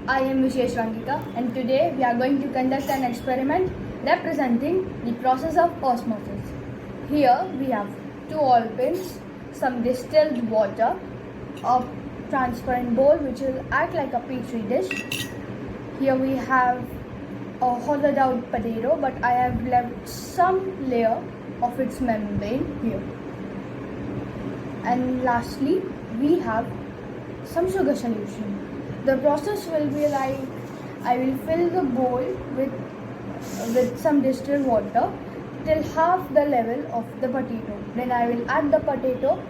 I am Vishesh Wangikar, and today we are going to conduct an experiment representing the process of osmosis. Here we have two oil pins, some distilled water, a transparent bowl which will act like a petri dish. Here we have a hollowed out potato, but I have left some layer of its membrane here. And lastly, we have some sugar solution. The process will be like, I will fill the bowl with some distilled water till half the level of the potato. Then I will add the potato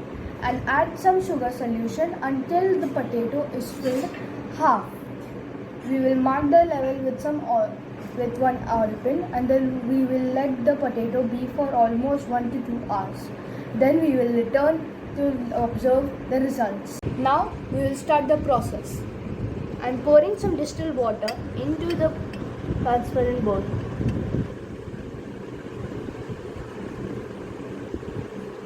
and add some sugar solution until the potato is filled half. We will mark the level with some oil, with one oil pin, and then we will let the potato be for almost 1 to 2 hours. Then we will return to observe the results. Now we will start the process. I am pouring some distilled water into the transparent bowl.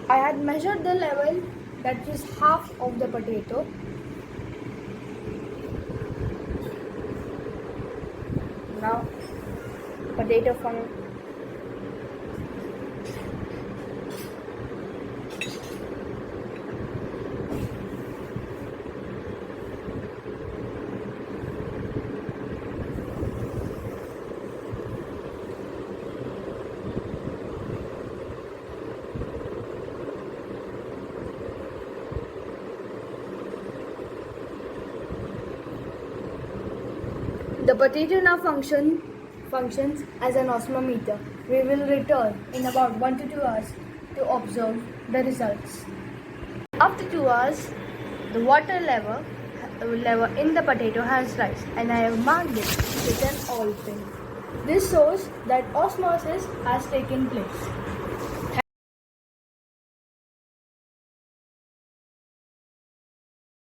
I had measured the level, that is half of the potato. Now potato from the potato now functions as an osmometer. We will return in about 1 to 2 hours to observe the results. After 2 hours, the water level in the potato has risen, and I have marked it with an oil pin. This shows that osmosis has taken place.